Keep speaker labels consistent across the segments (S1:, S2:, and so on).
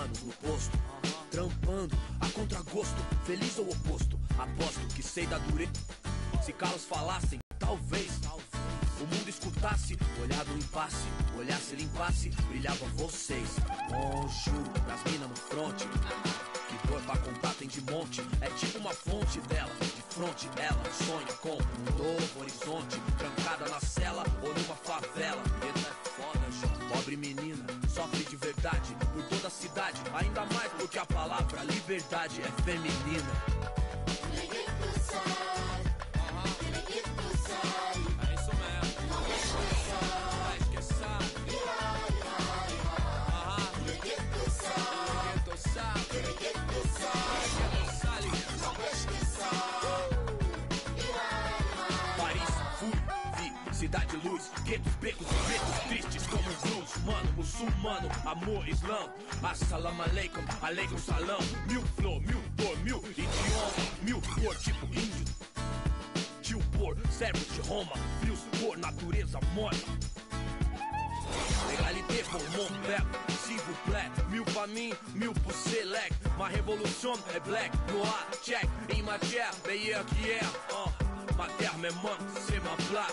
S1: anos no posto, trampando a contragosto, feliz ou oposto. Aposto que sei da dureza. Se calos falassem, talvez o mundo escutasse, olhar do impasse, olhasse, limpasse, brilhava vocês. Juro, das minas no fronte, que dor pra comprar tem de monte. É tipo uma fonte dela, de fronte ela sonha com um novo horizonte. Trancada na cela ou numa favela, medo é foda, João. Pobre menina, sofre de verdade por toda a cidade, ainda mais porque a palavra liberdade é feminina. Cidade luz, guetos, becos e pretos tristes como blues. Mano, muçulmano, amor, islã. Assalamu alaikum, alaikum salam. Mil flor, mil dor, mil idioma, mil cor, tipo índio. Tio por, servos de Roma, frios por natureza morta. Legalité pour mon peuple, s'il vous plaît. Mil pra mim, mil pour select. Ma révolution est black, noir, check. Em matière, meilleur qu'hier. Ma terre me manque, c'est ma place.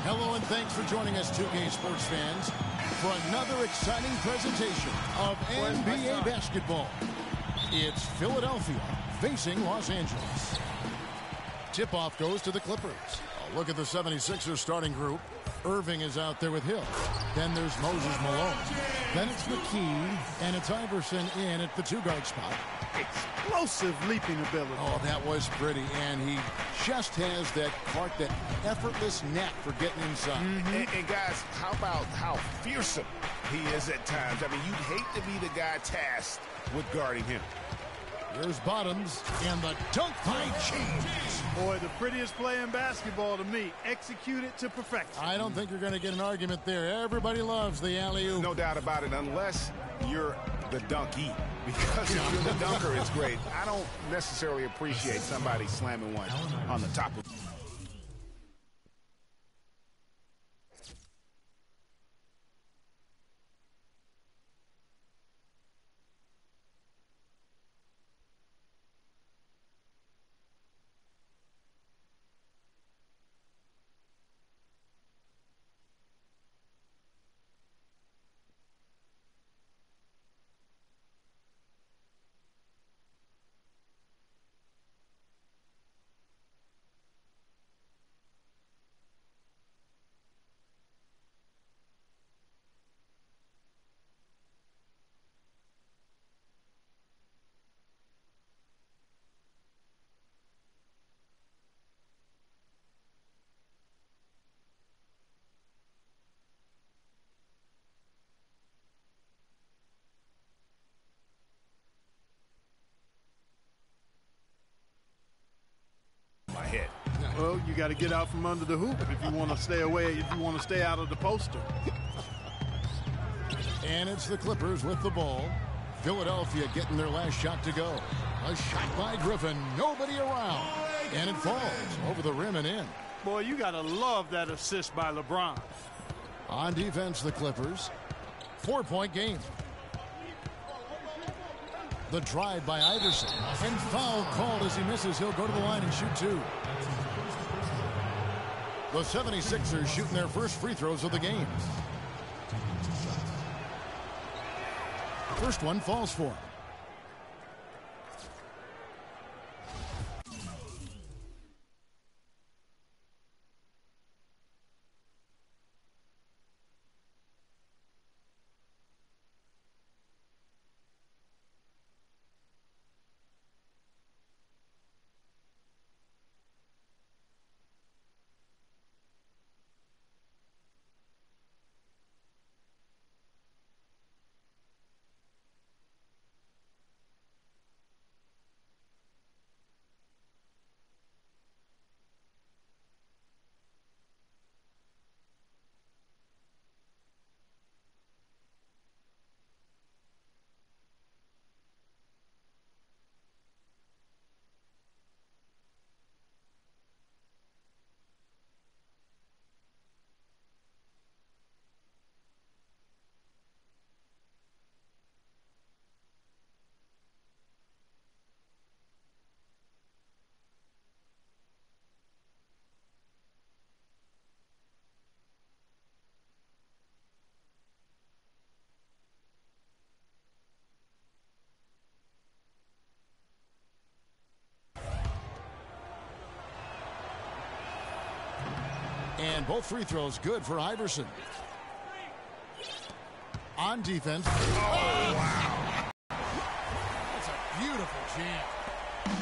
S2: Hello and thanks for joining us, 2K sports fans, for another exciting presentation of NBA basketball. It's Philadelphia facing Los Angeles. Tip-off goes to the Clippers. A look at the 76ers starting group. Irving is out there with Hill. Then there's Moses Malone. Then it's McKee, and it's Iverson in at the two-guard spot.
S3: Explosive leaping ability.
S2: Oh, that was pretty, and he just has that effortless knack for getting inside.
S4: And guys, how about how fearsome he is at times? I mean, you'd hate to be the guy tasked with guarding him.
S2: Here's Bottoms, and the dunk by James.
S3: Boy, the prettiest play in basketball to me. Executed to perfection.
S2: I don't think you're going to get an argument there. Everybody loves the alley-oop.
S4: No doubt about it, unless you're the donkey. Because if you're the dunker, it's great. I don't necessarily appreciate somebody slamming one on the top of.
S3: Well, you got to get out from under the hoop if you want to stay away, if you want to stay out of the poster.
S2: And it's the Clippers with the ball. Philadelphia getting their last shot to go. A shot by Griffin. Nobody around. And it falls over the rim and in.
S3: Boy, you got to love that assist by LeBron.
S2: On defense, the Clippers. 4-point game. The drive by Iverson. And foul called as he misses. He'll go to the line and shoot two. The 76ers shooting their first free throws of the game. First one falls for him. And both free throws good for Iverson. On defense.
S4: Oh, wow.
S2: That's a beautiful jam.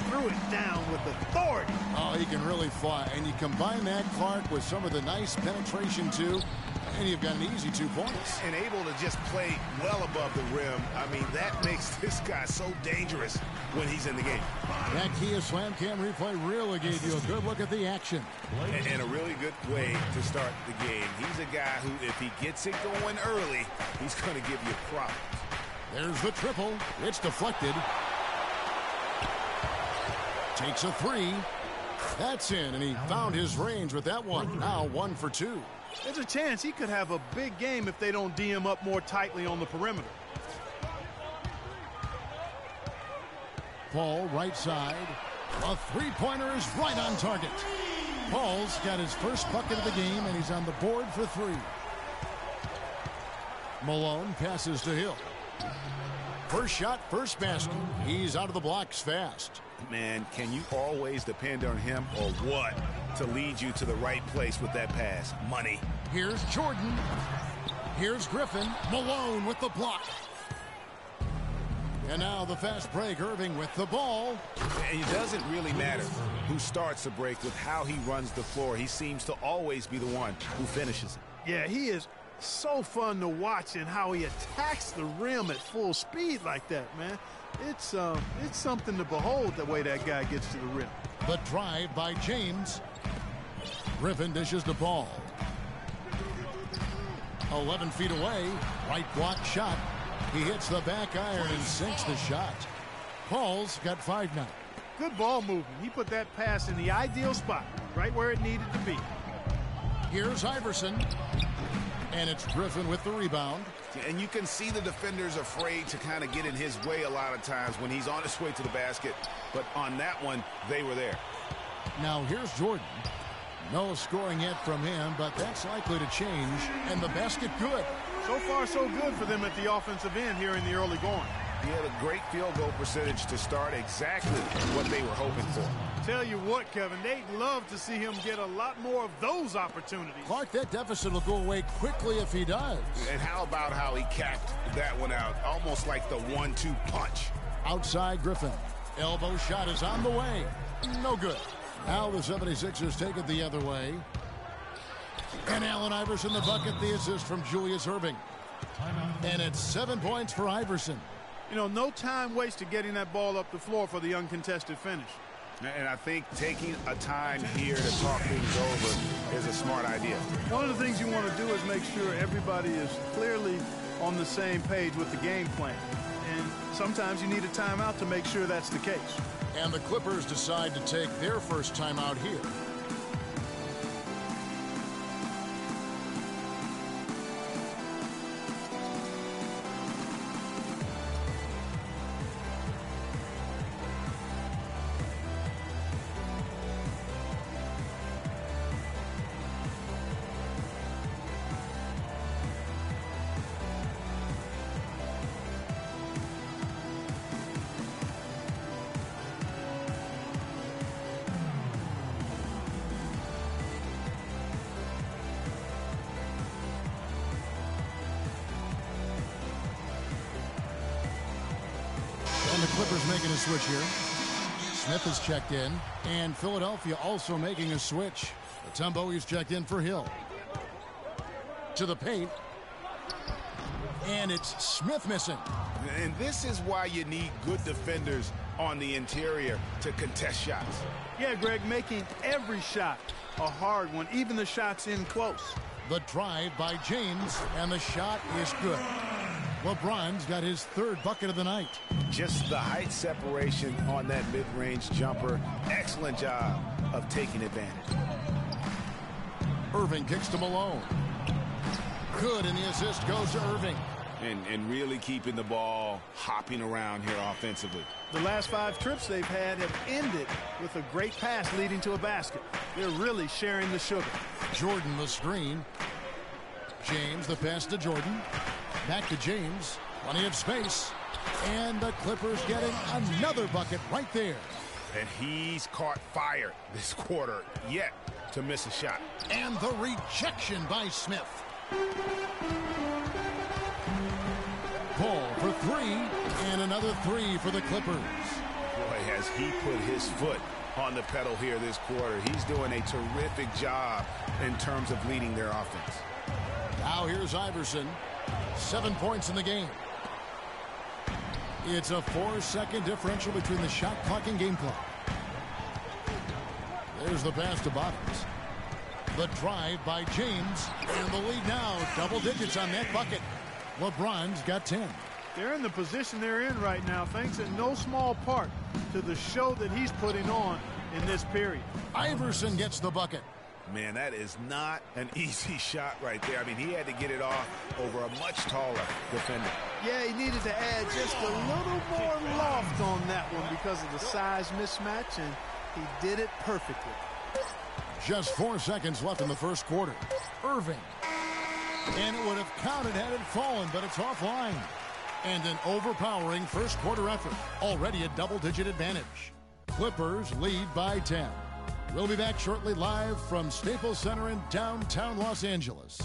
S3: Threw it down with authority.
S2: Oh, he can really fly. And you combine that, Clark, with some of the nice penetration, too, and you've got an easy 2 points.
S4: And able to just play well above the rim. I mean, that makes this guy so dangerous when he's in the game.
S2: That Kia Slam Cam replay really gave you a good look at the action.
S4: And a really good way to start the game. He's a guy who, if he gets it going early, he's going to give you problems.
S2: There's the triple. It's deflected. Takes a 3. That's in, and he found his range with that one. Now 1 for 2.
S3: There's a chance he could have a big game if they don't D him up more tightly on the perimeter.
S2: Paul, right side. A three-pointer is right on target. Paul's got his first bucket of the game, and he's on the board for 3. Malone passes to Hill. First shot, first basket. He's out of the blocks fast.
S4: Man, can you always depend on him or what to lead you to the right place with that pass? Money.
S2: Here's Jordan. Here's Griffin. Malone with the block. And now the fast break. Irving with the ball.
S4: And it doesn't really matter who starts the break with how he runs the floor. He seems to always be the one who finishes it.
S3: Yeah, he is so fun to watch, and how he attacks the rim at full speed like that, man. It's something to behold, the way that guy gets to the rim.
S2: The drive by James. Griffin dishes the ball. 11 feet away. Right block shot. He hits the back iron and sinks the shot. Paul's got 5 now.
S3: Good ball movement. He put that pass in the ideal spot, right where it needed to be.
S2: Here's Iverson. And it's Griffin with the rebound.
S4: And you can see the defenders afraid to kind of get in his way a lot of times when he's on his way to the basket. But on that one, they were there.
S2: Now here's Jordan. No scoring yet from him, but that's likely to change. And the basket good.
S3: So far, so good for them at the offensive end here in the early going.
S4: He had a great field goal percentage to start, exactly what they were hoping for.
S3: Tell you what, Kevin, they'd love to see him get a lot more of those opportunities.
S2: Clark, that deficit will go away quickly if he does.
S4: And how about how he capped that one out, almost like the 1-2 punch.
S2: Outside Griffin. Elbow shot is on the way. No good. Now the 76ers take it the other way. And Allen Iverson the bucket, the assist from Julius Erving. And it's 7 points for Iverson.
S3: You know, no time wasted getting that ball up the floor for the uncontested finish.
S4: And I think taking a time here to talk things over is a smart idea.
S3: One of the things you want to do is make sure everybody is clearly on the same page with the game plan. And sometimes you need a timeout to make sure that's the case.
S2: And the Clippers decide to take their first timeout here. And the Clippers making a switch here. Smith is checked in. And Philadelphia also making a switch. Mutombo is checked in for Hill. To the paint. And it's Smith missing.
S4: And this is why you need good defenders on the interior to contest shots.
S3: Yeah, Greg, making every shot a hard one, even the shots in close.
S2: The drive by James, and the shot is good. LeBron's got his 3rd bucket of the night.
S4: Just the height separation on that mid-range jumper. Excellent job of taking advantage.
S2: Irving kicks to Malone. Good, and the assist goes to Irving.
S4: And really keeping the ball hopping around here offensively.
S3: The last 5 trips they've had have ended with a great pass leading to a basket. They're really sharing the sugar.
S2: Jordan the screen. James the pass to Jordan. Back to James. Plenty of space. And the Clippers getting another bucket right there.
S4: And he's caught fire this quarter, yet to miss a shot.
S2: And the rejection by Smith. Paul for three, and another three for the Clippers.
S4: Boy, has he put his foot on the pedal here this quarter. He's doing a terrific job in terms of leading their offense.
S2: Now here's Iverson. 7 points in the game. It's a 4-second differential between the shot clock and game clock. There's the pass to Bottoms. The drive by James, and the lead now, double digits on that bucket. LeBron's got 10.
S3: They're in the position they're in right now, thanks in no small part to the show that he's putting on in this period.
S2: Iverson gets the bucket.
S4: Man, that is not an easy shot right there. I mean, he had to get it off over a much taller defender.
S3: Yeah, he needed to add just a little more loft on that one because of the size mismatch, and he did it perfectly.
S2: Just 4 seconds left in the first quarter. Irving. And it would have counted had it fallen, but it's offline. And an overpowering first quarter effort. Already a double-digit advantage. Clippers lead by 10. We'll be back shortly live from Staples Center in downtown Los Angeles.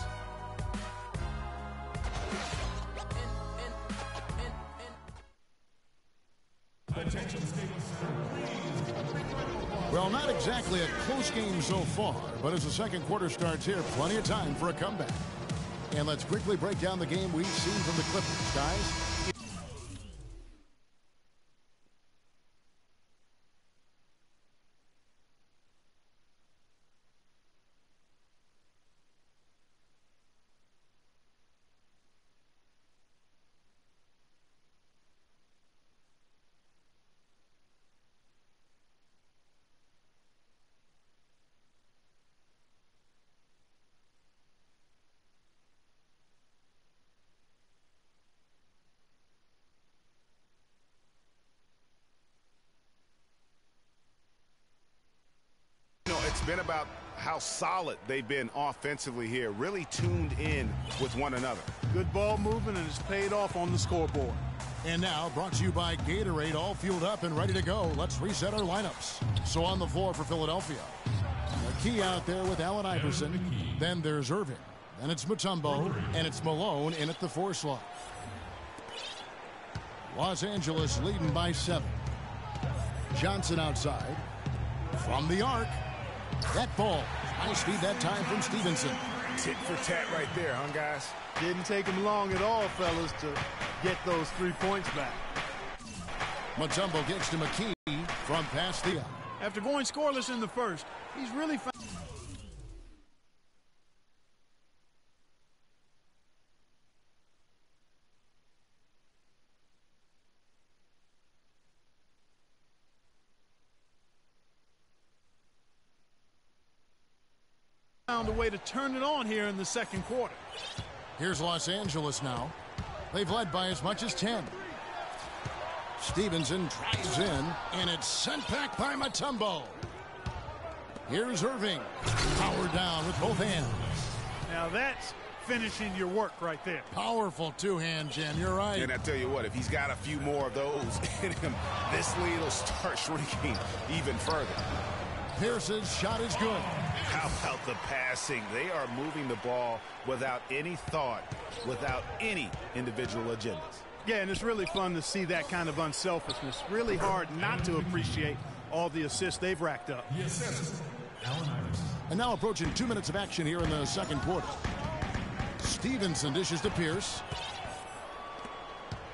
S2: Well, not exactly a close game so far, but as the second quarter starts here, plenty of time for a comeback. And let's quickly break down the game we've seen from the Clippers, guys.
S4: It's been about how solid they've been offensively here, really tuned in with one another.
S3: Good ball movement, and it's paid off on the scoreboard.
S2: And now, brought to you by Gatorade, all fueled up and ready to go. Let's reset our lineups. So on the floor for Philadelphia, McKee out there with Allen Iverson. Then there's Irving. Then it's Mutombo, and it's Malone in at the 4 slot. Los Angeles leading by 7. Johnson outside. From the arc. That ball. High speed that time from Stevenson.
S4: Tit for tat right there, huh, guys?
S3: Didn't take him long at all, fellas, to get those 3 points back.
S2: Mutombo gets to McKee from past the arc.
S3: After going scoreless in the first, he's really found a way to turn it on here in the second quarter.
S2: Here's Los Angeles now. They've led by as much as 10. Stevenson drives in, and it's sent back by Mutombo. Here's Irving. Powered down with both hands.
S3: Now that's finishing your work right there.
S2: Powerful two-hand jam, you're right.
S4: And I tell you what, if he's got a few more of those in him, this lead will start shrinking even further.
S2: Pierce's shot is good.
S4: How about the passing? They are moving the ball without any thought, without any individual agendas.
S3: Yeah, and it's really fun to see that kind of unselfishness. Really hard not to appreciate all the assists they've racked up.
S2: And now approaching 2 minutes of action here in the second quarter. Stevenson dishes to Pierce.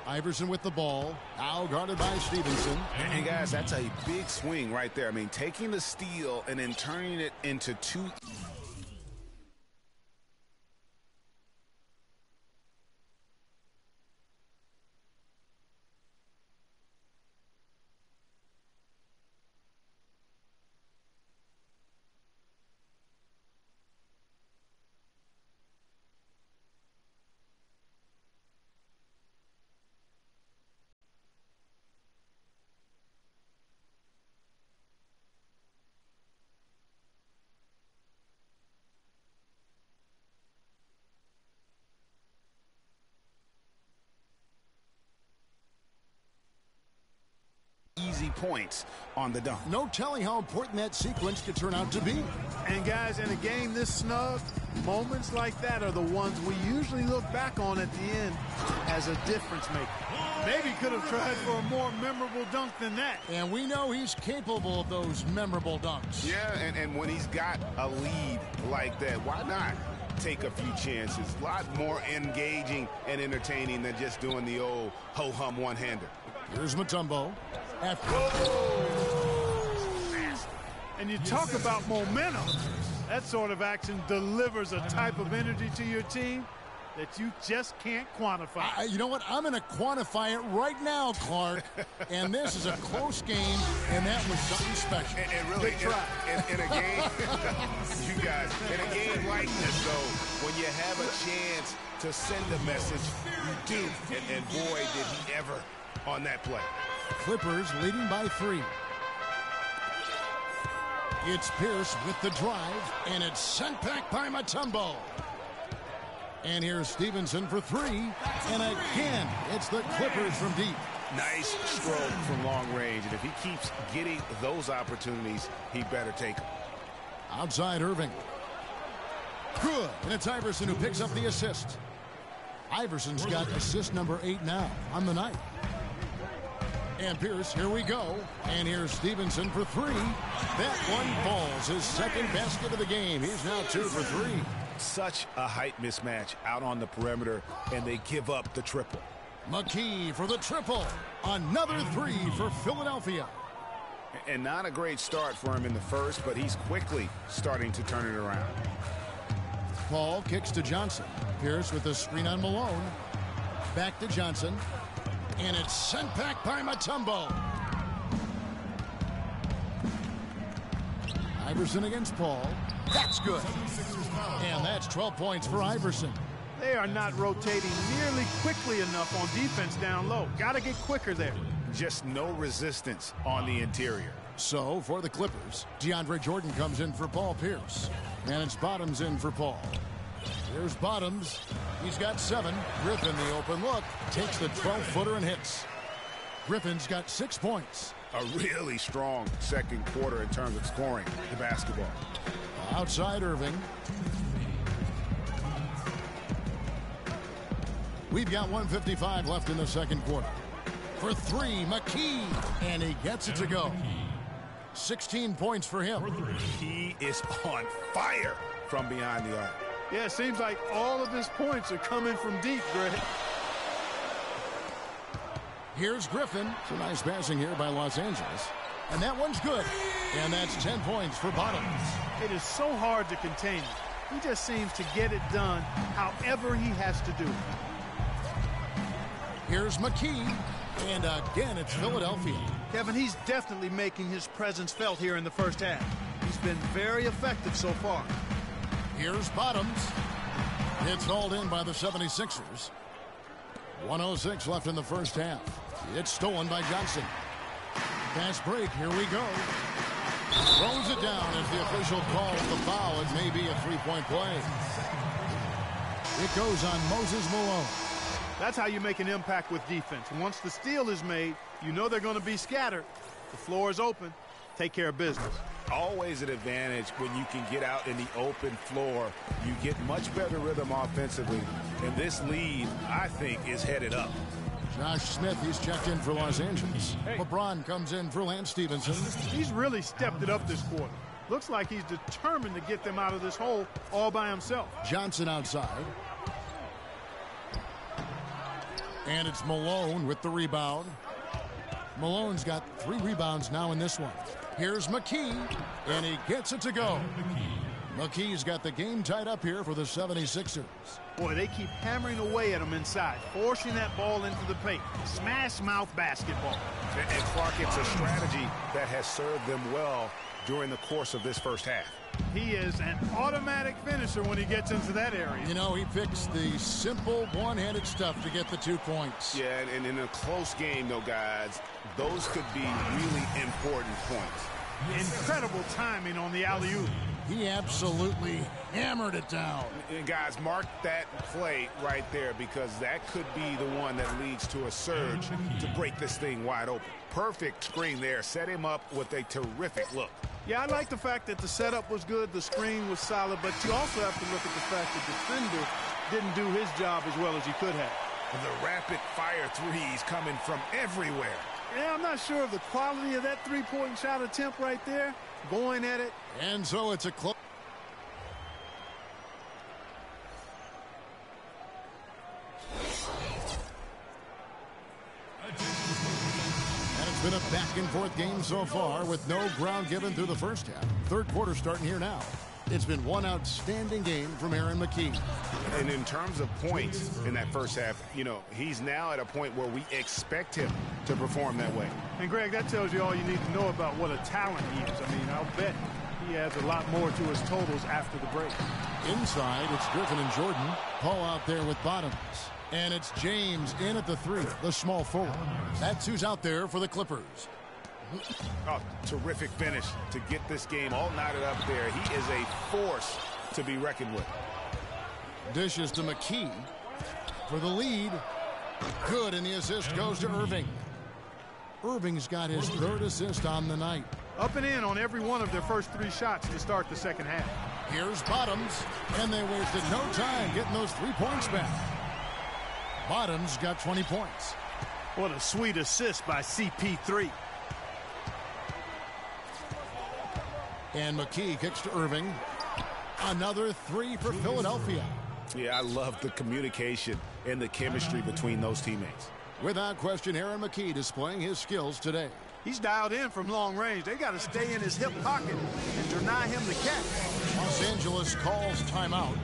S2: Iverson with the ball, now guarded by Stevenson.
S4: And guys, that's a big swing right there. I mean, taking the steal and then turning it into 2. points on the dunk.
S2: No telling how important that sequence could turn out to be.
S3: And guys, in a game this snug, moments like that are the ones we usually look back on at the end as a difference maker. Maybe could have tried for a more memorable dunk than that.
S2: And we know he's capable of those memorable dunks.
S4: Yeah, and when he's got a lead like that, why not take a few chances? A lot more engaging and entertaining than just doing the old ho-hum one-hander.
S2: Here's Mutombo.
S3: And you talk about momentum. That sort of action delivers a type of energy to your team that you just can't quantify.
S2: You know what? I'm going to quantify it right now, Clark. And this is a close game, and that was something special.
S4: And really, in a game, you guys, in a game like this, though, when you have a chance to send a message, you do. And boy, did he ever on that play.
S2: Clippers leading by 3. It's Pierce with the drive, and it's sent back by Mutombo. And here's Stevenson for 3. And again, it's the Clippers from deep.
S4: Nice stroke from long range. And if he keeps getting those opportunities, he better take them.
S2: Outside Irving. Good. And it's Iverson who picks up the assist. Iverson's got assist number 8 now on the night. And Pierce, here we go. And here's Stevenson for 3. That one falls. His second basket of the game. He's now 2 for 3.
S4: Such a height mismatch out on the perimeter, and they give up the triple.
S2: McKee for the triple. Another 3 for Philadelphia.
S4: And not a great start for him in the first, but he's quickly starting to turn it around.
S2: Paul kicks to Johnson. Pierce with the screen on Malone. Back to Johnson. And it's sent back by Mutombo. Iverson against Paul. That's good. And that's 12 points for Iverson.
S3: They are not rotating nearly quickly enough on defense down low. Got to get quicker there.
S4: Just no resistance on the interior.
S2: So for the Clippers, DeAndre Jordan comes in for Paul Pierce. And it's Bottoms in for Paul. Here's Bottoms. He's got 7. Griffin, the open look, takes the 12-footer and hits. Griffin's got 6 points.
S4: A really strong second quarter in terms of scoring the basketball.
S2: Outside Irving. We've got 1:55 left in the second quarter. For 3, McKee. And he gets it to go. 16 points for him.
S4: He is on fire from behind the arc.
S3: Yeah, it seems like all of his points are coming from deep, Greg.
S2: Here's Griffin. Some nice passing here by Los Angeles. And that one's good. And that's 10 points for Bottoms.
S3: It is so hard to contain him. He just seems to get it done however he has to do it.
S2: Here's McKee. And again, it's Philadelphia.
S3: Kevin, he's definitely making his presence felt here in the first half. He's been very effective so far.
S2: Here's Bottoms. It's hauled in by the 76ers. 1:06 left in the first half. It's stolen by Johnson. Fast break. Here we go. Throws it down as the official calls the foul. It may be a three-point play. It goes on Moses Malone.
S3: That's how you make an impact with defense. Once the steal is made, you know they're going to be scattered. The floor is open. Take care of business.
S4: Always an advantage when you can get out in the open floor. You get much better rhythm offensively. And this lead, I think, is headed up.
S2: Josh Smith, he's checked in for Los Angeles. LeBron comes in for Lance Stevenson.
S3: He's really stepped it up this quarter. Looks like he's determined to get them out of this hole all by himself.
S2: Johnson outside. And it's Malone with the rebound. Malone's got 3 rebounds now in this one. Here's McKee, and he gets it to go. McKee's got the game tied up here for the 76ers.
S3: Boy, they keep hammering away at him inside, forcing that ball into the paint. Smash mouth basketball.
S4: And Clark, it's a strategy that has served them well during the course of this first half.
S3: He is an automatic finisher when he gets into that area.
S2: You know, he picks the simple one-handed stuff to get the 2 points.
S4: Yeah, and in a close game, though, guys, those could be really important points.
S3: Incredible timing on the alley-oop.
S2: He absolutely hammered it down.
S4: And guys, mark that play right there, because that could be the one that leads to a surge to break this thing wide open. Perfect screen there. Set him up with a terrific look.
S3: Yeah, I like the fact that the setup was good, the screen was solid, but you also have to look at the fact that the defender didn't do his job as well as he could have.
S4: The rapid-fire threes coming from everywhere.
S3: Yeah, I'm not sure of the quality of that three-point shot attempt right there. Going at it.
S2: And so it's a close. And it's been a back-and-forth game so far with no ground given through the first half. Third quarter starting here now. It's been one outstanding game from Aaron McKie.
S4: And in terms of points in that first half, you know, he's now at a point where we expect him to perform that way.
S3: And, Greg, that tells you all you need to know about what a talent he is. I mean, I'll bet he adds a lot more to his totals after the break.
S2: Inside, it's Griffin and Jordan. Paul out there with Bottoms. And it's James in at the three, the small forward. That's who's out there for the Clippers.
S4: Oh, terrific finish to get this game all knotted up there. He is a force to be reckoned with.
S2: Dishes to McKie for the lead. Good, and the assist goes to Irving. Irving's got his third assist on the night.
S3: Up and in on every one of their first three shots to start the second half.
S2: Here's Bottoms, and they wasted no time getting those 3 points back. Bottoms got 20 points.
S3: What a sweet assist by CP3.
S2: And McKie kicks to Irving. Another three for Philadelphia.
S4: Yeah, I love the communication and the chemistry between those teammates.
S2: Without question, Aaron McKie displaying his skills today.
S3: He's dialed in from long range. They got to stay in his hip pocket and deny him the catch.
S2: Los Angeles calls timeout.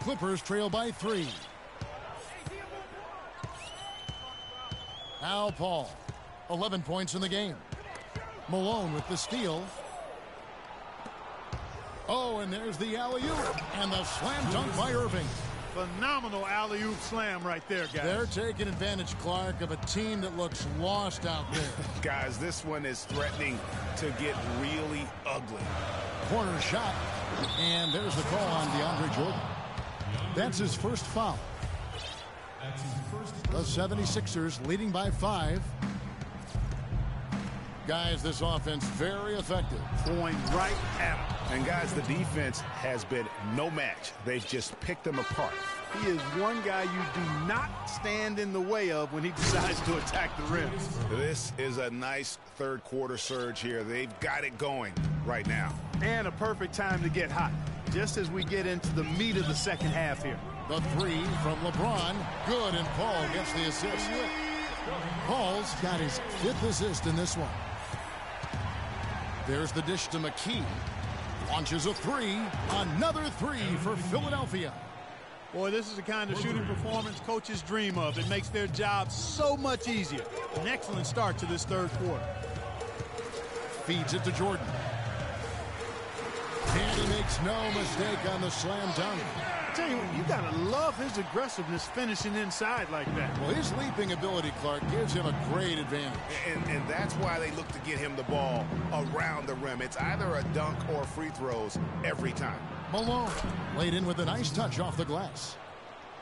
S2: Clippers trail by 3. Al Paul, 11 points in the game. Malone with the steal. Oh, and there's the alley-oop and the slam dunk by Irving.
S3: Phenomenal alley-oop slam right there, guys.
S2: They're taking advantage, Clark, of a team that looks lost out there.
S4: Guys, this one is threatening to get really ugly.
S2: Corner shot, and there's the call on DeAndre Jordan. That's his first foul. The 76ers leading by 5. Guys, this offense very effective.
S3: Going right at him.
S4: And guys, the defense has been no match. They've just picked them apart.
S3: He is one guy you do not stand in the way of when he decides to attack the rim.
S4: This is a nice third quarter surge here. They've got it going right now.
S3: And a perfect time to get hot, just as we get into the meat of the second half here.
S2: The three from LeBron. Good, and Paul gets the assist. Paul's got his 5th assist in this one. There's the dish to McKie. Launches a 3. Another 3 for Philadelphia.
S3: Boy, this is the kind of shooting performance coaches dream of. It makes their job so much easier. An excellent start to this third quarter.
S2: Feeds it to Jordan. And he makes no mistake on the slam dunk.
S3: I tell you what, you gotta love his aggressiveness finishing inside like that.
S2: Well, his leaping ability, Clark, gives him a great advantage.
S4: And that's why they look to get him the ball around the rim. It's either a dunk or free throws every time.
S2: Malone laid in with a nice touch off the glass.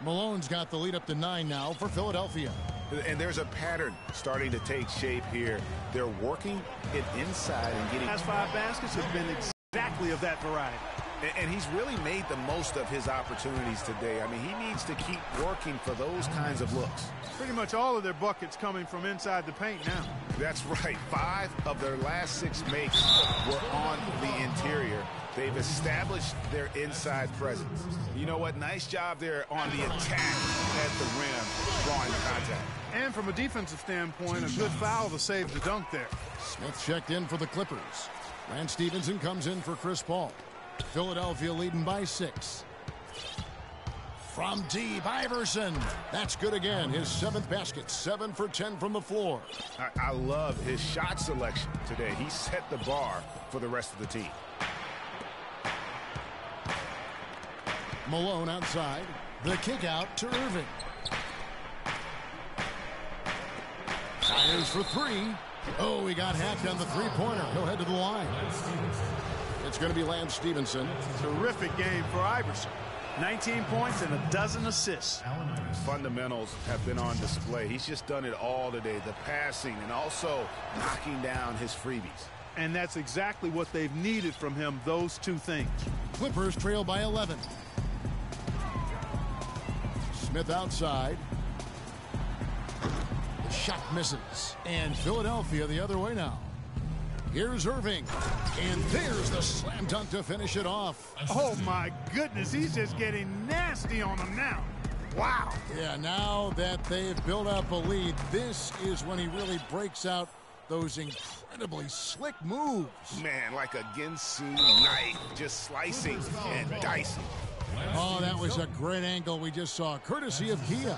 S2: Malone's got the lead up to 9 now for Philadelphia.
S4: And there's a pattern starting to take shape here. They're working it inside and getting...
S3: Last 5 baskets have been exactly of that variety.
S4: And he's really made the most of his opportunities today. I mean, he needs to keep working for those kinds of looks.
S3: Pretty much all of their buckets coming from inside the paint now.
S4: That's right. 5 of their last 6 makes were on the interior. They've established their inside presence. You know what? Nice job there on the attack at the rim, drawing the contact.
S3: And from a defensive standpoint, a good foul to save the dunk there.
S2: Smith checked in for the Clippers. Lance Stevenson comes in for Chris Paul. Philadelphia leading by 6. From deep, Iverson. That's good again. His 7th basket. 7 for 10 from the floor.
S4: I love his shot selection today. He set the bar for the rest of the team.
S2: Malone outside. The kick out to Irving. is for three. Oh, he got hacked on the three-pointer. He'll head to the line. It's going to be Lance Stevenson.
S3: Terrific game for Iverson. 19 points and a dozen assists.
S4: Fundamentals have been on display. He's just done it all today. The passing and also knocking down his freebies.
S3: And that's exactly what they've needed from him, those two things.
S2: Clippers trail by 11. Smith outside. The shot misses. And Philadelphia the other way now. Here's Irving. And there's the slam dunk to finish it off.
S3: Oh, my goodness. He's just getting nasty on him now. Wow.
S2: Yeah, now that they've built up a lead, this is when he really breaks out those incredibly slick moves.
S4: Man, like a Ginsu knife, just slicing and dicing.
S2: Oh, that was a great angle we just saw, courtesy of Kia.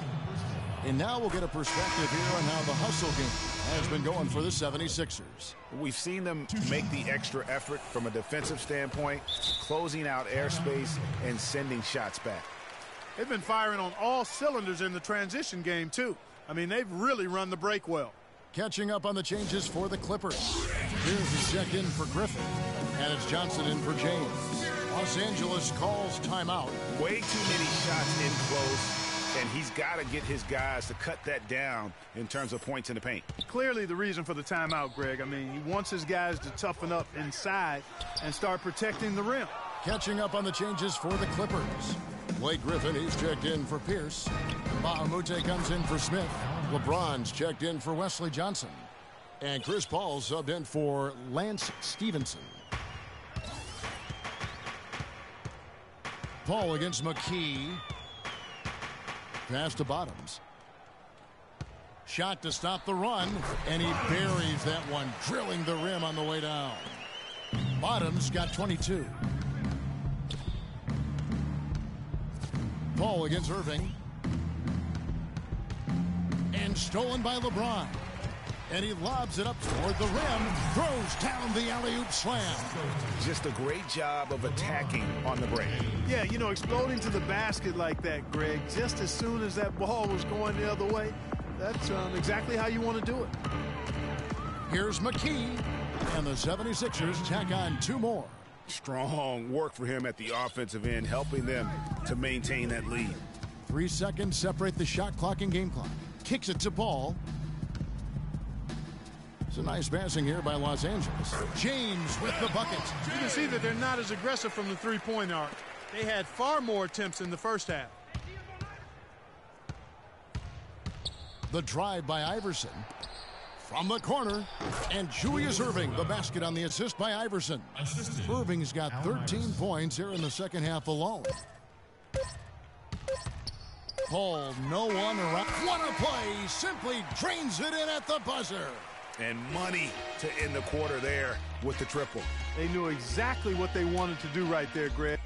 S2: And now we'll get a perspective here on how the hustle game has been going for the 76ers.
S4: We've seen them make the extra effort from a defensive standpoint, closing out airspace and sending shots back.
S3: They've been firing on all cylinders in the transition game, too. I mean, they've really run the break well.
S2: Catching up on the changes for the Clippers. Here's the check in for Griffin. And it's Johnson in for James. Los Angeles calls timeout.
S4: Way too many shots in close, and he's got to get his guys to cut that down in terms of points in the paint.
S3: Clearly the reason for the timeout, Greg. I mean, he wants his guys to toughen up inside and start protecting the rim.
S2: Catching up on the changes for the Clippers. Blake Griffin, he's checked in for Pierce. Bahamute comes in for Smith. LeBron's checked in for Wesley Johnson. And Chris Paul subbed in for Lance Stevenson. Paul against McKee. Pass to Bottoms. Shot to stop the run, and he buries that one, drilling the rim on the way down. Bottoms got 22. Paul against Irving. And stolen by LeBron. And he lobs it up toward the rim. Throws down the alley-oop slam.
S4: Just a great job of attacking on the break.
S3: Yeah, you know, exploding to the basket like that, Greg, just as soon as that ball was going the other way, that's exactly how you want to do it.
S2: Here's McKee. And the 76ers tack on two more.
S4: Strong work for him at the offensive end, helping them to maintain that lead.
S2: 3 seconds separate the shot clock and game clock. Kicks it to Paul. It's a nice passing here by Los Angeles. James with the bucket.
S3: You can see that they're not as aggressive from the three-point arc. They had far more attempts in the first half.
S2: The drive by Iverson. From the corner. And Julius Irving, the basket on the assist by Iverson. Irving's got 13 points here in the second half alone. Paul, no one around. What a play. Simply drains it in at the buzzer.
S4: And money to end the quarter there with the triple.
S3: They knew exactly what they wanted to do right there, Greg.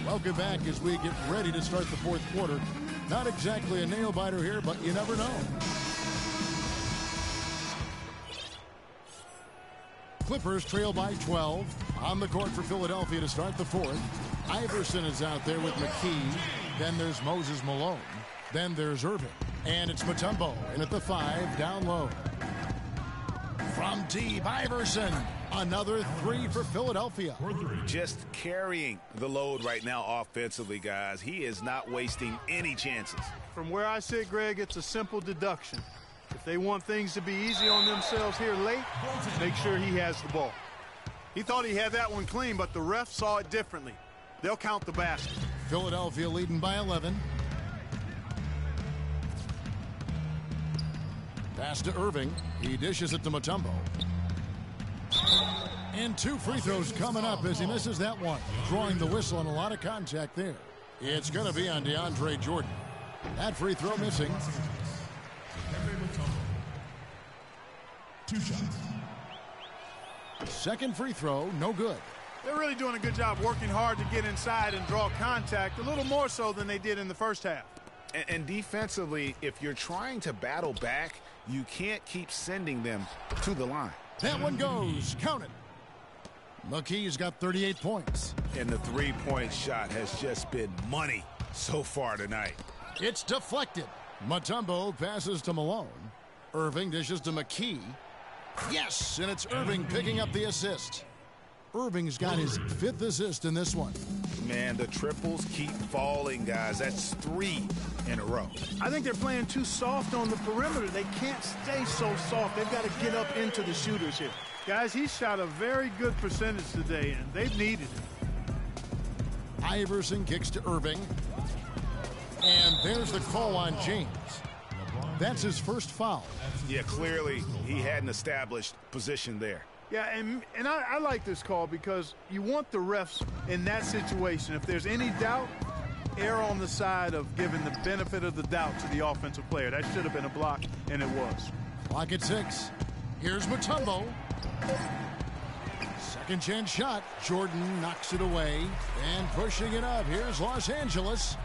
S2: Welcome back as we get ready to start the fourth quarter. Not exactly a nail-biter here, but you never know. Clippers trail by 12. On the court for Philadelphia to start the fourth. Iverson is out there with McKee. Then there's Moses Malone. Then there's Irving. And it's Mutombo in at the 5, down low. From deep, Iverson. Another 3 for Philadelphia.
S4: Just carrying the load right now offensively, guys. He is not wasting any chances.
S3: From where I sit, Greg, it's a simple deduction. If they want things to be easy on themselves here late, make sure he has the ball. He thought he had that one clean, but the ref saw it differently. They'll count the basket.
S2: Philadelphia leading by 11. Pass to Irving. He dishes it to Mutombo. And 2 free throws coming up as he misses that one. Drawing the whistle and a lot of contact there. It's going to be on DeAndre Jordan. That free throw missing.
S5: 2 shots.
S2: Second free throw, no good.
S3: They're really doing a good job working hard to get inside and draw contact, a little more so than they did in the first half.
S4: And defensively, if you're trying to battle back, you can't keep sending them to the line.
S2: That one goes. Count it. McKee's got 38 points.
S4: And the three-point shot has just been money so far tonight.
S2: It's deflected. Mutombo passes to Malone. Irving dishes to McKee. Yes, and it's Irving picking up the assist. Irving's got his 5th assist in this one.
S4: Man, the triples keep falling, guys. That's 3 in a row.
S3: I think they're playing too soft on the perimeter. They can't stay so soft. They've got to get up into the shooters here. Guys, he shot a very good percentage today, and they've needed it.
S2: Iverson kicks to Irving. And there's the call on James. That's his first foul.
S4: Yeah, clearly he had an established position there.
S3: Yeah, and I like this call because you want the refs in that situation. If there's any doubt, err on the side of giving the benefit of the doubt to the offensive player. That should have been a block, and it was.
S2: Clock at 6. Here's Mutombo. Second chance shot. Jordan knocks it away. And pushing it up. Here's Los Angeles.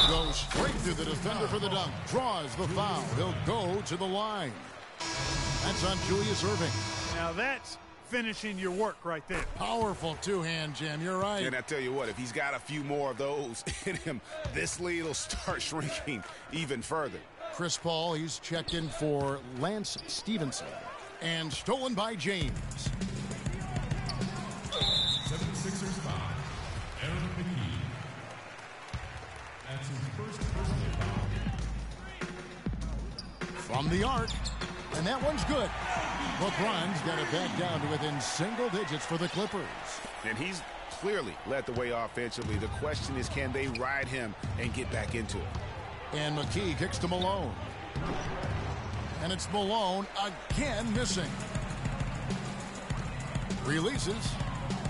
S2: Goes straight through the defender for the dunk. Draws the foul. He'll go to the line. That's on Julius Irving.
S3: Now that's finishing your work right there.
S2: Powerful two-hand jam. You're right.
S4: And I tell you what, if he's got a few more of those in him, this lead will start shrinking even further.
S2: Chris Paul, he's checked in for Lance Stevenson. And stolen by James.
S5: 76ers foul. Aaron McKee. That's his first personal foul.
S2: From the arc. And that one's good. LeBron's got it back down to within single digits for the Clippers.
S4: And he's clearly led the way offensively. The question is, can they ride him and get back into it?
S2: And McKee kicks to Malone. And it's Malone again missing. Releases.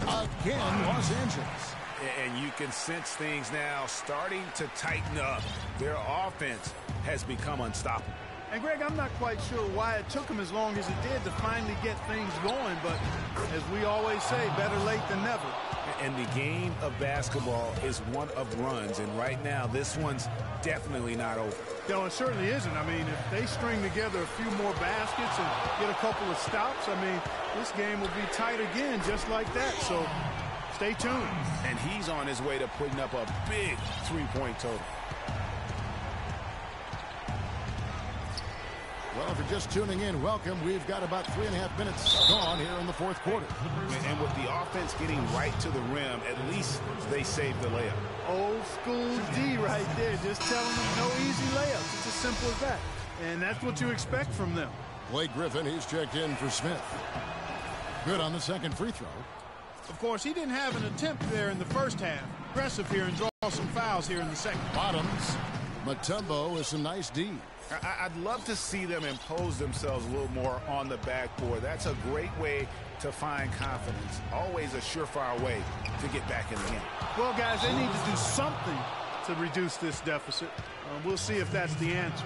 S2: Again, Los Angeles.
S4: And you can sense things now starting to tighten up. Their offense has become unstoppable.
S3: And, Greg, I'm not quite sure why it took him as long as it did to finally get things going, but as we always say, better late than never.
S4: And the game of basketball is one of runs, and right now this one's definitely not over.
S3: No, it certainly isn't. I mean, if they string together a few more baskets and get a couple of stops, I mean, this game will be tight again just like that, so stay tuned.
S4: And he's on his way to putting up a big three-point total.
S2: Well, if you're just tuning in, welcome. We've got about 3.5 minutes gone here in the fourth quarter.
S4: And with the offense getting right to the rim, at least they saved the layup.
S3: Old school D right there, just telling them no easy layups. It's as simple as that. And that's what you expect from them.
S2: Blake Griffin, he's checked in for Smith. Good on the second free throw.
S3: Of course, he didn't have an attempt there in the first half. Aggressive here and draw some fouls here in the second.
S2: Bottoms. Mutombo with some nice D.
S4: I'd love to see them impose themselves a little more on the backboard. That's a great way to find confidence. Always a surefire way to get back in the game.
S3: Well, guys, they need to do something to reduce this deficit. We'll see if that's the answer.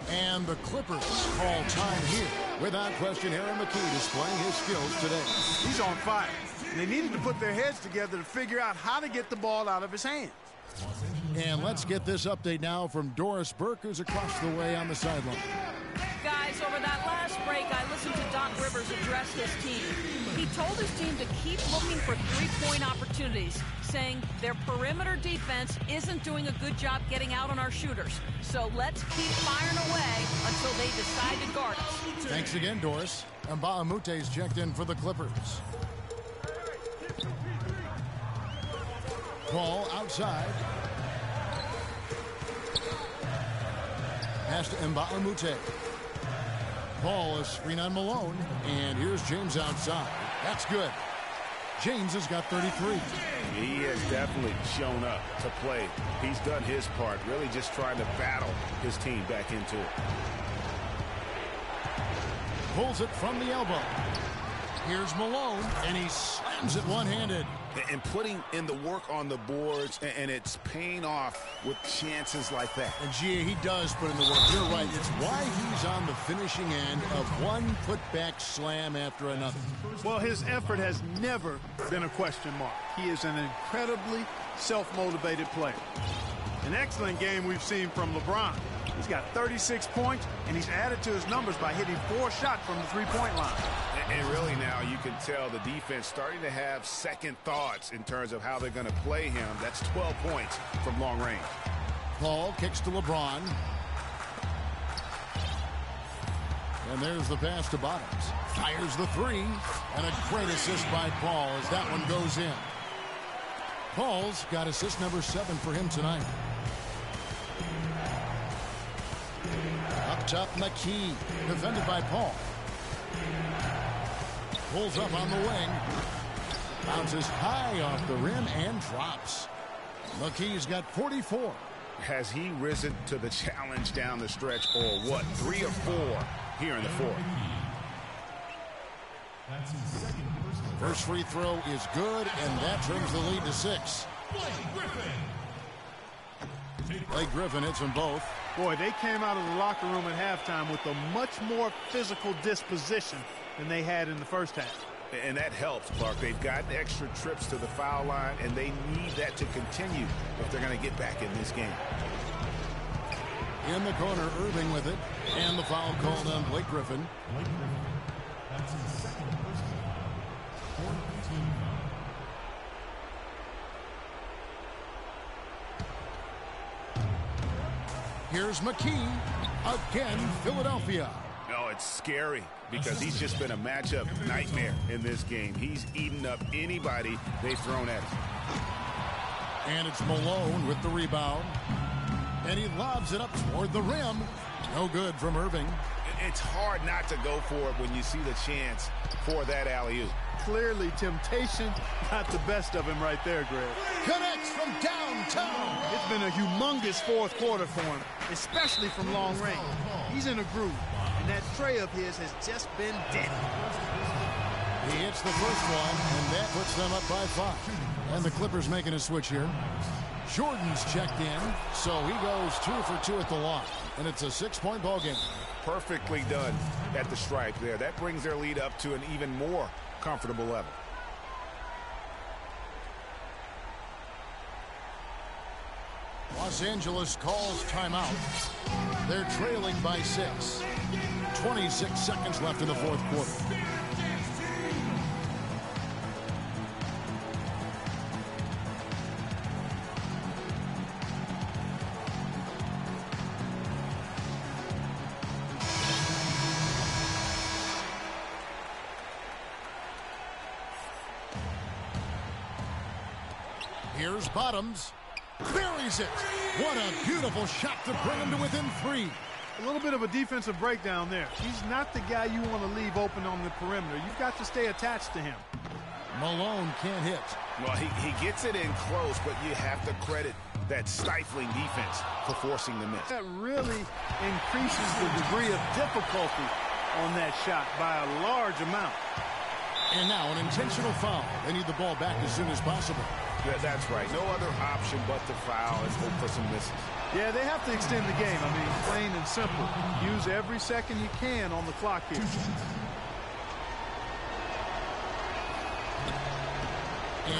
S2: And the Clippers call time here. Without question, Aaron McKee displaying his skills today.
S3: He's on fire. And they needed to put their heads together to figure out how to get the ball out of his hands.
S2: And let's get this update now from Doris Burke, who's across the way on the sideline.
S6: Guys, over that last break, I listened to Doc Rivers address his team. He told his team to keep looking for three-point opportunities, saying their perimeter defense isn't doing a good job getting out on our shooters. So let's keep firing away until they decide to guard us.
S2: Thanks again, Doris. And Mbah a Moute's checked in for the Clippers. Ball outside. Pass to Mbah a Moute. Ball is screen on Malone. And here's James outside. That's good. James has got 33.
S4: He has definitely shown up to play. He's done his part, really just trying to battle his team back into it.
S2: Pulls it from the elbow. Here's Malone, and he slams it one-handed.
S4: And putting in the work on the boards, and it's paying off with chances like that.
S2: And, G.A., he does put in the work. You're right. It's why he's on the finishing end of one putback slam after another.
S3: Well, his effort has never been a question mark. He is an incredibly self-motivated player. An excellent game we've seen from LeBron. He's got 36 points, and he's added to his numbers by hitting 4 shots from the three-point line.
S4: And really now you can tell the defense starting to have second thoughts in terms of how they're going to play him. That's 12 points from long range.
S2: Paul kicks to LeBron. And there's the pass to Bottoms. Fires the three. And a great assist by Paul as that one goes in. Paul's got assist number 7 for him tonight. Up top, McKee. Defended by Paul. Pulls up on the wing. Bounces high off the rim and drops. McKee's got 44.
S4: Has he risen to the challenge down the stretch, or what? 3 or 4 here in the fourth.
S5: That's his second personal.
S2: First free throw is good, and that turns the lead to 6. Blake Griffin hits them both.
S3: Boy, they came out of the locker room at halftime with a much more physical disposition than they had in the first half.
S4: And that helps, Clark. They've gotten extra trips to the foul line, and they need that to continue if they're going to get back in this game.
S2: In the corner, Irving with it. And the foul called on Blake Griffin.
S5: Blake Griffin. That's his second personal. 4th team foul.
S2: Here's McKee. Again, Philadelphia.
S4: No, it's scary because he's just been a matchup nightmare in this game. He's eaten up anybody they've thrown at him.
S2: And it's Malone with the rebound. And he lobs it up toward the rim. No good from Irving.
S4: It's hard not to go for it when you see the chance for that alley-oop.
S3: Clearly, temptation got the best of him right there, Greg.
S2: Connects from downtown.
S3: It's been a humongous fourth quarter for him, especially from long range. He's in a groove, and that tray of his has just been deadly.
S2: He hits the first one, and that puts them up by 5. And the Clippers making a switch here. Jordan's checked in, so he goes 2 for 2 at the line. And it's a 6-point ball game.
S4: Perfectly done at the stripe there. That brings their lead up to an even more comfortable level.
S2: Los Angeles calls timeout. They're trailing by 6. 26 seconds left in the fourth quarter. Here's Bottoms. Buries it. What a beautiful shot to bring him to within 3.
S3: A little bit of a defensive breakdown there. He's not the guy you want to leave open on the perimeter. You've got to stay attached to him.
S2: Malone can't hit.
S4: Well, he gets it in close, but you have to credit that stifling defense for forcing the miss.
S3: That really increases the degree of difficulty on that shot by a large amount.
S2: And now an intentional foul. They need the ball back as soon as possible.
S4: Yeah, that's right. No other option but to foul and hope for some misses.
S3: Yeah, they have to extend the game. I mean, plain and simple. Use every second you can on the clock here.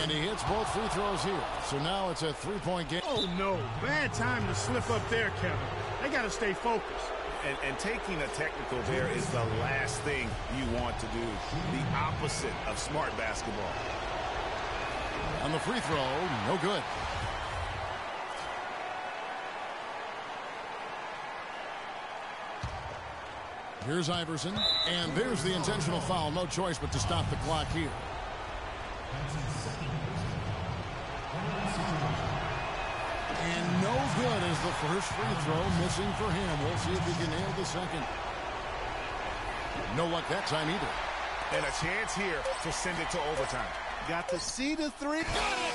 S2: And he hits both free throws here. So now it's a 3-point game.
S3: Oh, no. Bad time to slip up there, Kevin. They got to stay focused.
S4: And taking a technical there is the last thing you want to do. The opposite of smart basketball.
S2: On the free throw, no good. Here's Iverson. And there's the intentional foul. No choice but to stop the clock here. And no good as the first free throw missing for him. We'll see if he can nail the second. No luck that time either.
S4: And a chance here to send it to overtime.
S3: Got to see the 3.
S2: Got it!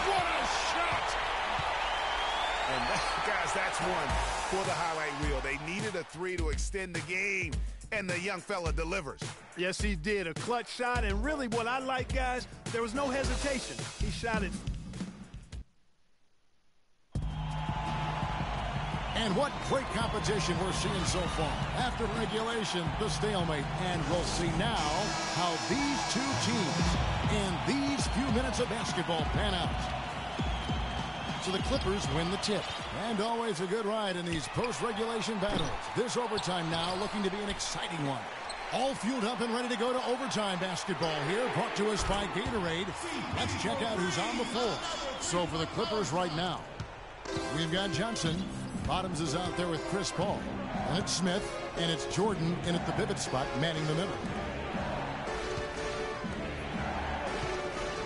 S2: What a shot!
S4: And guys, that's one for the highlight reel. They needed a 3 to extend the game, and the young fella delivers.
S3: Yes, he did. A clutch shot, and really what I like, guys, there was no hesitation. He shot it.
S2: And what great competition we're seeing so far. After regulation, the stalemate. And we'll see now how these two teams in these few minutes of basketball pan out. So the Clippers win the tip. And always a good ride in these post-regulation battles. This overtime now looking to be an exciting one. All fueled up and ready to go to overtime basketball here, brought to us by Gatorade. Let's check out who's on the floor. So for the Clippers right now, we've got Johnson. Bottoms is out there with Chris Paul. And it's Smith, and it's Jordan in at the pivot spot, manning the middle.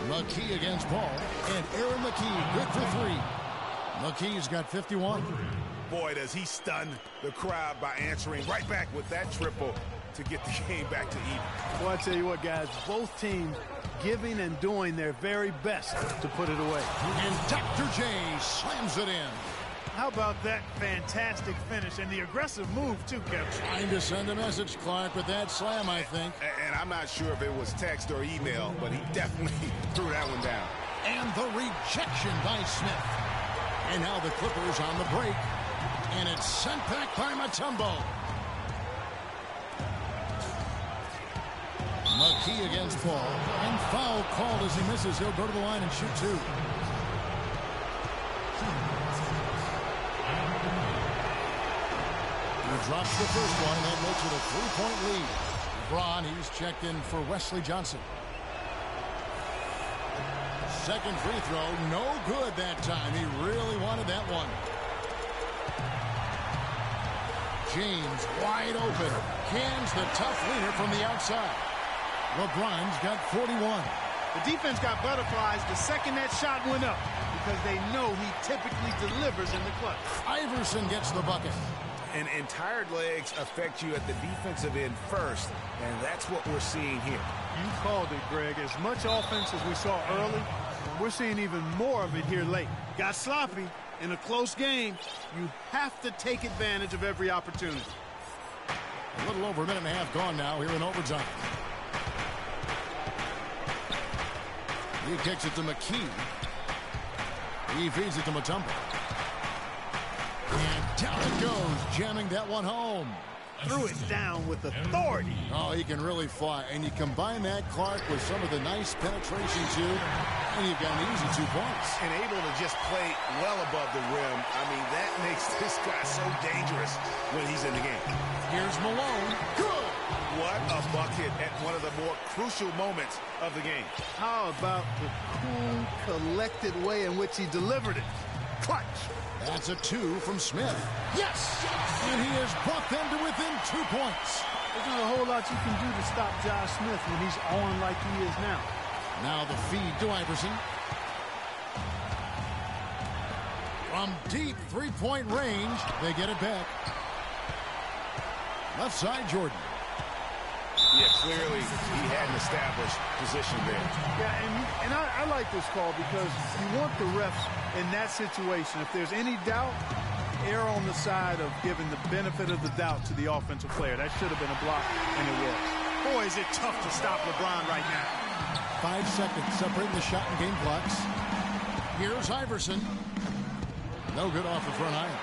S2: McKee against Paul, and Aaron McKee, good for three. McKee's got 51.
S4: Boy, does he stun the crowd by answering right back with that triple to get the game back to even.
S3: Well, I tell you what, guys, both teams giving and doing their very best to put it away.
S2: And Dr. J slams it in.
S3: How about that fantastic finish and the aggressive move, too, Kevin?
S2: Trying to send a message, Clark, with that slam, I think.
S4: And I'm not sure if it was text or email, but he definitely threw that one down.
S2: And the rejection by Smith. And now the Clippers on the break. And it's sent back by Mutombo. McKee against Paul. And foul called as he misses. He'll go to the line and shoot two. He drops the first one, and that makes it a 3-point lead. LeBron, he's checked in for Wesley Johnson. Second free throw, no good that time. He really wanted that one. James wide open. Cans the tough leader from the outside. LeBron's got 41.
S3: The defense got butterflies the second that shot went up because they know he typically delivers in the clutch.
S2: Iverson gets the bucket.
S4: And tired legs affect you at the defensive end first, and that's what we're seeing here.
S3: You called it, Greg. As much offense as we saw early, we're seeing even more of it here late. Got sloppy in a close game. You have to take advantage of every opportunity.
S2: A little over a minute and a half gone now here in overtime. He kicks it to McKee. He feeds it to Mutombo. And down it goes, jamming that one home.
S3: Threw it down with authority.
S2: Oh, he can really fly. And you combine that, Clark, with some of the nice penetration, too, and you've got an easy 2 points.
S4: And able to just play well above the rim. I mean, that makes this guy so dangerous when he's in the game.
S2: Here's Malone. Good!
S4: What a bucket at one of the more crucial moments of the game.
S3: How about the cool, collected way in which he delivered it? Clutch.
S2: That's a 2 from Smith. Yes! And he has brought them to within 2 points.
S3: There's not a whole lot you can do to stop Josh Smith when he's on like he is now.
S2: Now the feed to Iverson. From deep 3-point range, they get it back. Left side, Jordan.
S4: Yeah, clearly he had an established position there.
S3: Yeah, and I like this call because you want the refs in that situation. If there's any doubt, err on the side of giving the benefit of the doubt to the offensive player. That should have been a block, and it was. Boy, is it tough to stop LeBron right now.
S2: 5 seconds separating the shot and game clocks. Here's Iverson. No good off the front iron.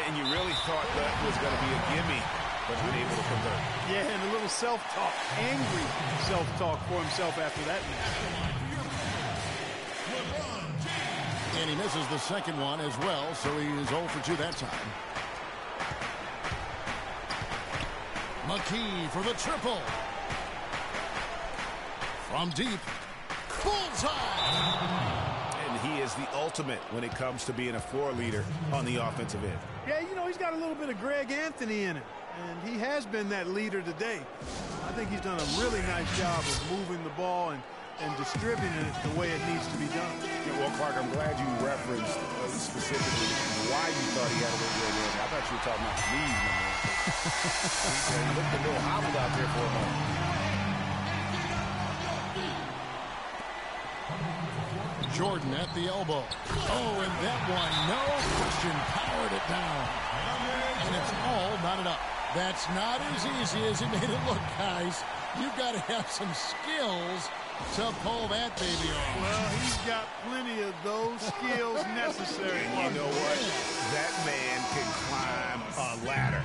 S4: And you really thought that was going to be a gimme, but unable to convert.
S3: Yeah, and a little self-talk, angry self-talk for himself after that miss.
S2: And he misses the second one as well, so he is 0 for 2 that time. McKee for the triple. From deep. Bullseye!
S4: And he is the ultimate when it comes to being a floor leader on the offensive end.
S3: Yeah, you know, he's got a little bit of Greg Anthony in it, and he has been that leader today. I think he's done a really nice job of moving the ball and distributing it the way it needs to be done.
S4: Yeah, well, Clark, I'm glad you referenced specifically why you thought he had a little Greg Anthony. I thought you were talking about the knees, man. He looked a little hobbled out there for a moment.
S2: Jordan at the elbow. Oh, and that one, no question, powered it down. And it's all knotted up. That's not as easy as he made it look, guys. You've got to have some skills to pull that baby off.
S3: Well, he's got plenty of those skills necessary.
S4: And you know what? That man can climb a ladder.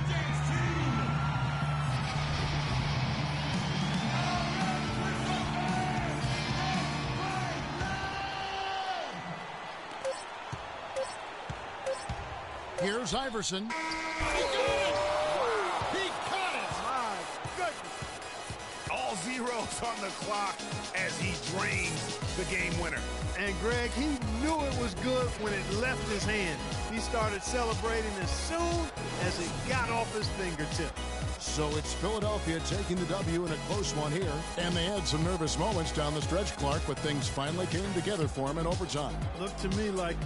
S2: Here's Iverson. He got it! He caught it!
S3: My goodness.
S4: seconds on the clock as he drains the game winner.
S3: And Greg, he knew it was good when it left his hand. He started celebrating as soon as it got off his fingertip.
S2: So it's Philadelphia taking the W in a close one here. And they had some nervous moments down the stretch, Clark, but things finally came together for him in overtime.
S3: Looked to me like...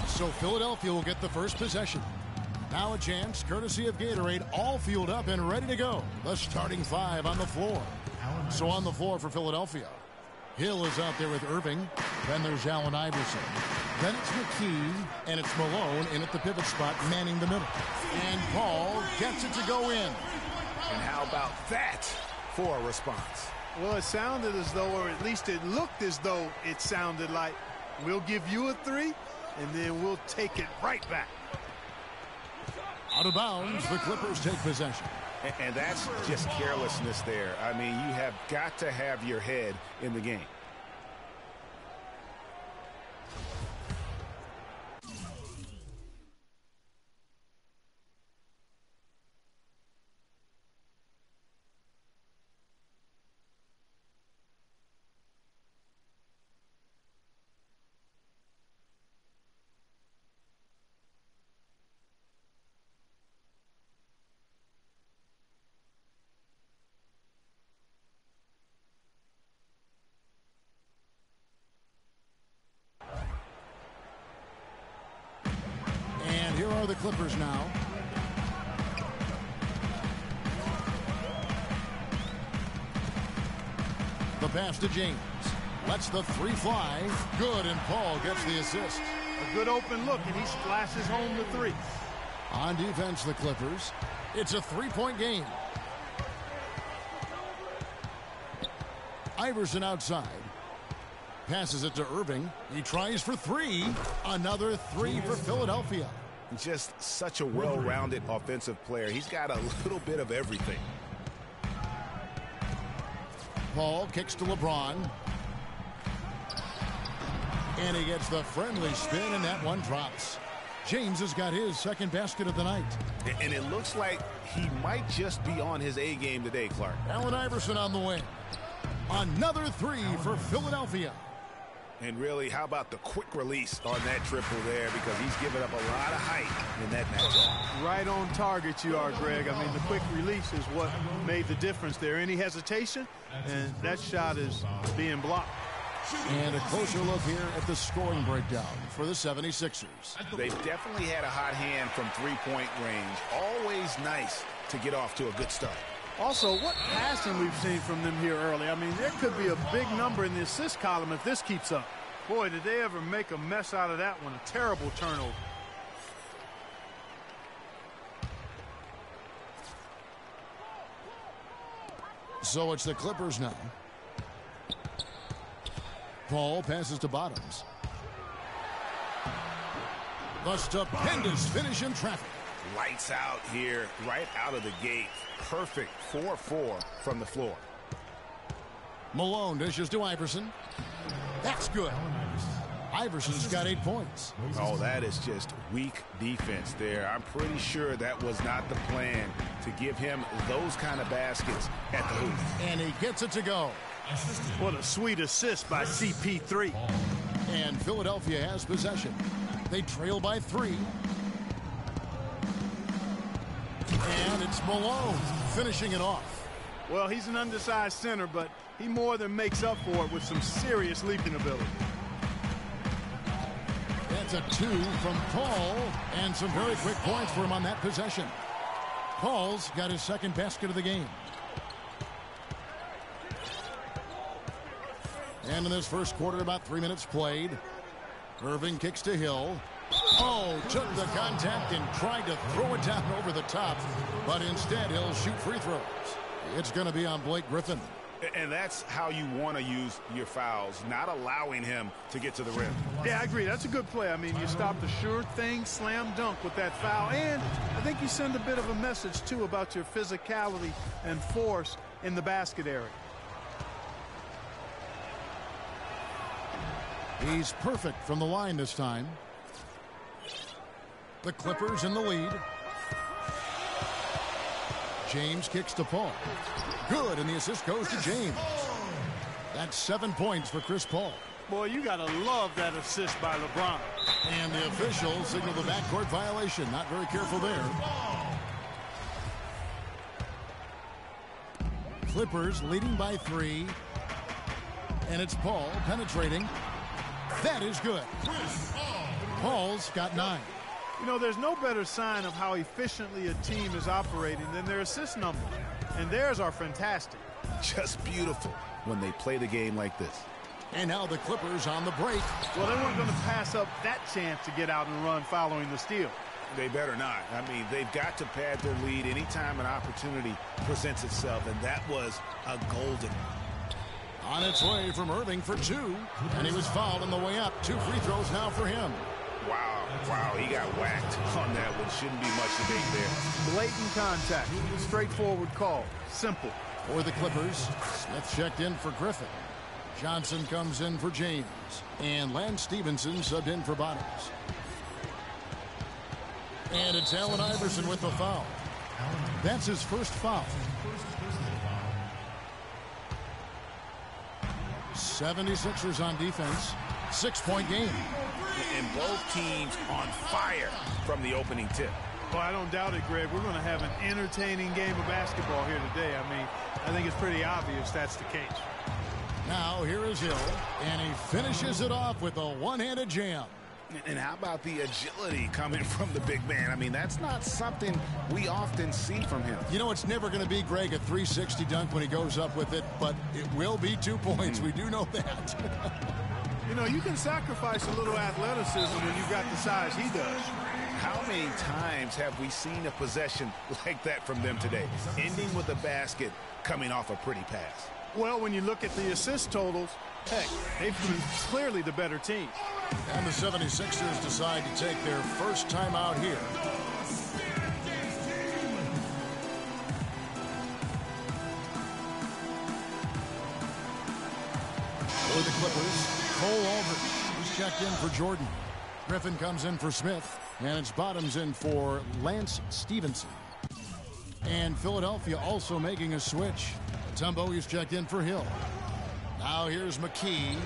S2: So Philadelphia will get the first possession. Now a chance, courtesy of Gatorade, all fueled up and ready to go. The starting five on the floor. So on the floor for Philadelphia, Hill is out there with Irving. Then there's Allen Iverson. Then it's McKee, and it's Malone in at the pivot spot, manning the middle. And Paul gets it to go in.
S4: And how about that for a response?
S3: Well, it sounded as though, or at least it looked as though it sounded like, we'll give you a three, and then we'll take it right back.
S2: Out of bounds, the Clippers take possession.
S4: And that's just carelessness there. I mean, you have got to have your head in the game.
S2: Here are the Clippers now. The pass to James. Lets the three fly. Good, and Paul gets the assist.
S3: A good open look, and he splashes home the three.
S2: On defense, the Clippers. It's a three-point game. Iverson outside. Passes it to Irving. He tries for three. Another three for Philadelphia.
S4: Just such a well-rounded offensive player. He's got a little bit of everything.
S2: Paul kicks to LeBron. And he gets the friendly spin, and that one drops. James has got his second basket of the night.
S4: And it looks like he might just be on his A game today, Clark.
S2: Allen Iverson on the wing. Another three for Philadelphia.
S4: And really, how about the quick release on that triple there, because he's given up a lot of height in that matchup.
S3: Right on target you are, Greg. I mean, the quick release is what made the difference there. Any hesitation, and that shot is being blocked.
S2: And a closer look here at the scoring breakdown for the 76ers.
S4: They've definitely had a hot hand from three-point range. Always nice to get off to a good start.
S3: Also, what passing we've seen from them here early. I mean, there could be a big number in the assist column if this keeps up. Boy, did they ever make a mess out of that one. A terrible turnover.
S2: So it's the Clippers now. Paul passes to Bottoms. The stupendous finish in traffic.
S4: Lights out here, right out of the gate. Perfect 4-4 from the floor.
S2: Malone dishes to Iverson. That's good. Iverson's got 8 points.
S4: Oh, that is just weak defense there. I'm pretty sure that was not the plan to give him those kind of baskets at the hoop.
S2: And he gets it to go.
S3: What a sweet assist by CP3.
S2: And Philadelphia has possession. They trail by 3. And it's Malone finishing it off.
S3: Well, he's an undersized center, but he more than makes up for it with some serious leaping ability.
S2: That's a 2 from Paul, and some very quick points for him on that possession. Paul's got his second basket of the game. And in this first quarter, about 3 minutes played. Irving kicks to Hill. Oh, took the contact and tried to throw it down over the top, but instead he'll shoot free throws. It's going to be on Blake Griffin.
S4: And that's how you want to use your fouls, not allowing him to get to the rim.
S3: Yeah, I agree. That's a good play. I mean, you stop the sure thing, slam dunk with that foul. And I think you send a bit of a message, too, about your physicality and force in the basket area.
S2: He's perfect from the line this time. The Clippers in the lead. James kicks to Paul. Good, and the assist goes to James. That's 7 points for Chris Paul.
S3: Boy, you got to love that assist by LeBron.
S2: And the officials signal the backcourt violation. Not very careful there. Clippers leading by 3. And it's Paul penetrating. That is good. Paul's got 9.
S3: You know, there's no better sign of how efficiently a team is operating than their assist numbers. And theirs are fantastic.
S4: Just beautiful when they play the game like this.
S2: And now the Clippers on the break.
S3: Well, they weren't going to pass up that chance to get out and run following the steal.
S4: They better not. I mean, they've got to pad their lead anytime an opportunity presents itself, and that was a golden.
S2: On its way from Irving for 2, and he was fouled on the way up. 2 free throws now for him.
S4: Wow, he got whacked on that one. Shouldn't be much debate there.
S3: Blatant contact. Straightforward call. Simple.
S2: For the Clippers, Smith checked in for Griffin. Johnson comes in for James. And Lance Stevenson subbed in for Bottoms. And it's Allen Iverson with the foul. That's his first foul. 76ers on defense. 6-point game.
S4: And both teams on fire from the opening tip.
S3: Well, I don't doubt it, Greg. We're going to have an entertaining game of basketball here today. I mean, I think it's pretty obvious that's the case.
S2: Now here is Hill, and he finishes it off with a one-handed jam.
S4: And how about the agility coming from the big man? I mean, that's not something we often see from him.
S2: You know, it's never going to be, Greg, a 360 dunk when he goes up with it, but it will be 2 points. We do know that.
S3: You know, you can sacrifice a little athleticism when you've got the size he does.
S4: How many times have we seen a possession like that from them today, ending with a basket coming off a pretty pass?
S3: Well, when you look at the assist totals, heck, they've been clearly the better team.
S2: And the 76ers decide to take their first time out here. For the Clippers, Cole Aldridge, who's checked in for Jordan. Griffin comes in for Smith, and it's Bottoms in for Lance Stevenson. And Philadelphia also making a switch. Tumbo is checked in for Hill. Now here's McKee.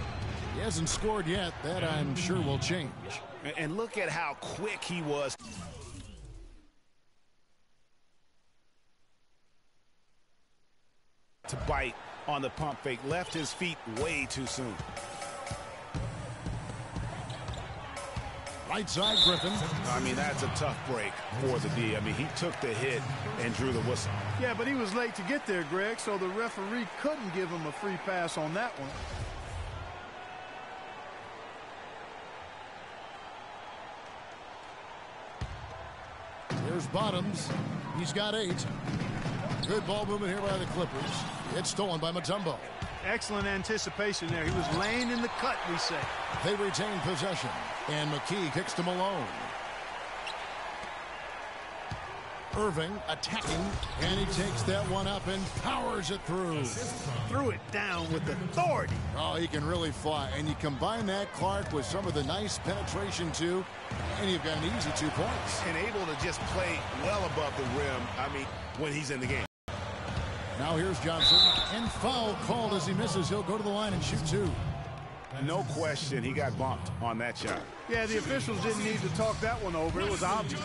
S2: He hasn't scored yet. That, I'm sure, will change.
S4: And look at how quick he was to bite on the pump fake. Left his feet way too soon.
S2: Right side, Griffin.
S4: I mean, that's a tough break for the D. I mean, he took the hit and drew the whistle.
S3: Yeah, but he was late to get there, Greg, so the referee couldn't give him a free pass on that one.
S2: Here's Bottoms. He's got 8. Good ball movement here by the Clippers. It's stolen by Mutombo.
S3: Excellent anticipation there. He was laying in the cut, we say.
S2: They retain possession. And McKee kicks to Malone. Irving attacking, and he takes that one up and powers it through.
S3: Threw it down with authority.
S2: Oh, he can really fly. And you combine that, Clark, with some of the nice penetration, too, and you've got an easy 2 points.
S4: And able to just play well above the rim, I mean, when he's in the game.
S2: Now here's Johnson, and foul called as he misses. He'll go to the line and shoot 2.
S4: No question, he got bumped on that shot.
S3: Yeah, the officials didn't need to talk that one over. It was obvious.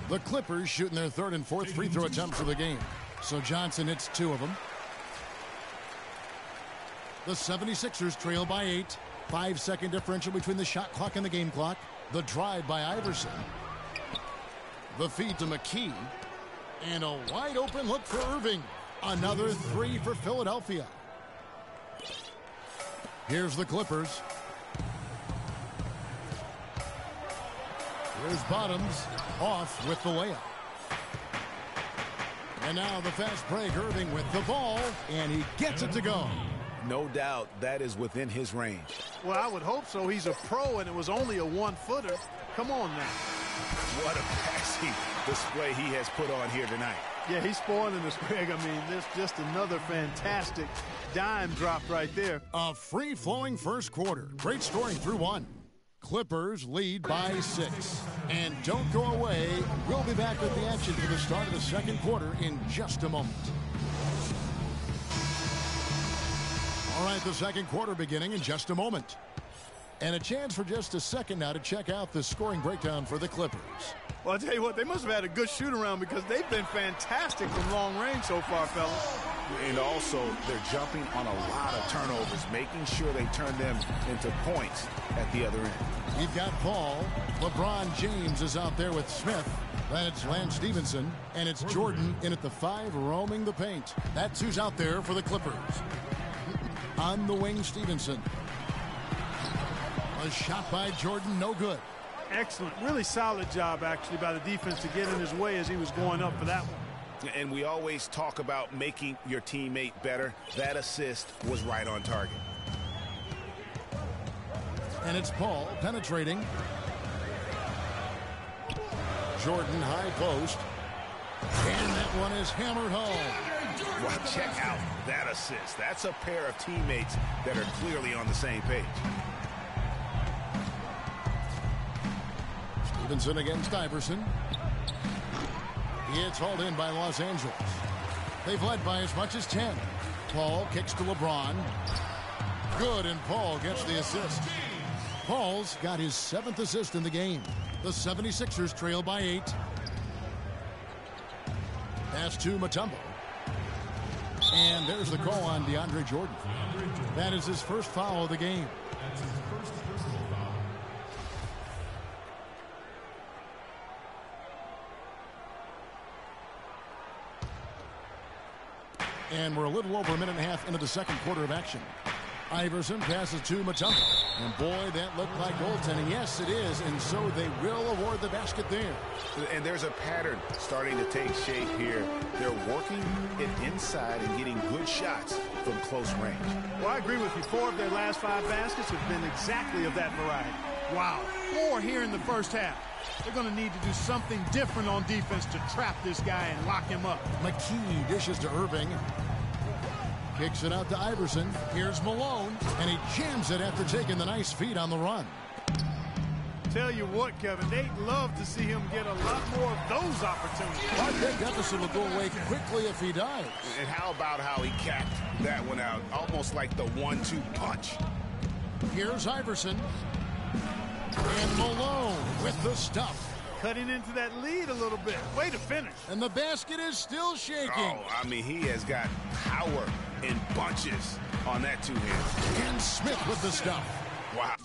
S2: The Clippers shooting their 3rd and 4th free throw attempts of the game. So Johnson hits 2 of them. The 76ers trail by 8. 5-second differential between the shot clock and the game clock. The drive by Iverson. The feed to McKee. And a wide open look for Irving. Another 3 for Philadelphia. Here's the Clippers. Here's Bottoms off with the layup. And now the fast break. Irving with the ball, and he gets it to go.
S4: No doubt that is within his range.
S3: Well, I would hope so. He's a pro, and it was only a one-footer. Come on now.
S4: What a passing display he has put on here tonight.
S3: Yeah, he's spoiling us, Greg. I mean, this just another fantastic dime drop right there.
S2: A free-flowing first quarter. Great scoring through 1. Clippers lead by 6. And don't go away. We'll be back with the action for the start of the second quarter in just a moment. All right, the second quarter beginning in just a moment. And a chance for just a second now to check out the scoring breakdown for the Clippers.
S3: Well, I'll tell you what, they must have had a good shoot-around because they've been fantastic from long range so far, fellas.
S4: And also, they're jumping on a lot of turnovers, making sure they turn them into points at the other end.
S2: We've got Paul. LeBron James is out there with Smith. Then it's Lance Stevenson. And it's Jordan in at the 5 roaming the paint. That's who's out there for the Clippers. On the wing, Stevenson. A shot by Jordan, no good.
S3: Excellent. Really solid job, actually, by the defense to get in his way as he was going up for that one.
S4: And we always talk about making your teammate better. That assist was right on target.
S2: And it's Paul penetrating. Jordan high post. And that one is hammered home.
S4: Well, check out that assist. That's a pair of teammates that are clearly on the same page.
S2: Stevenson against Iverson. It's hauled in by Los Angeles. They've led by as much as 10. Paul kicks to LeBron. Good, and Paul gets the assist. Paul's got his 7th assist in the game. The 76ers trail by 8. Pass to Mutombo. And there's the call on DeAndre Jordan. That is his first foul of the game.
S5: That's his first personal foul.
S2: And we're a little over a minute and a half into the second quarter of action. Iverson passes to Mutombo. And boy, that looked like goaltending. Yes, it is. And so they will award the basket there.
S4: And there's a pattern starting to take shape here. They're working it inside and getting good shots from close range.
S3: Well, I agree with you. 4 of their last 5 baskets have been exactly of that variety. Wow. 4 here in the first half. They're going to need to do something different on defense to trap this guy and lock him up.
S2: McKee dishes to Irving. Kicks it out to Iverson. Here's Malone. And he jams it after taking the nice feed on the run.
S3: Tell you what, Kevin, they'd love to see him get a lot more of those opportunities.
S2: Our big deficit will go away quickly if he does.
S4: And how about how he capped that one out? Almost like the 1-2 punch.
S2: Here's Iverson. And Malone with the stuff.
S3: Cutting into that lead a little bit. Way to finish.
S2: And the basket is still shaking.
S4: Oh, I mean, he has got power in bunches on that 2-hand.
S2: And Smith with the stuff.
S4: Wow.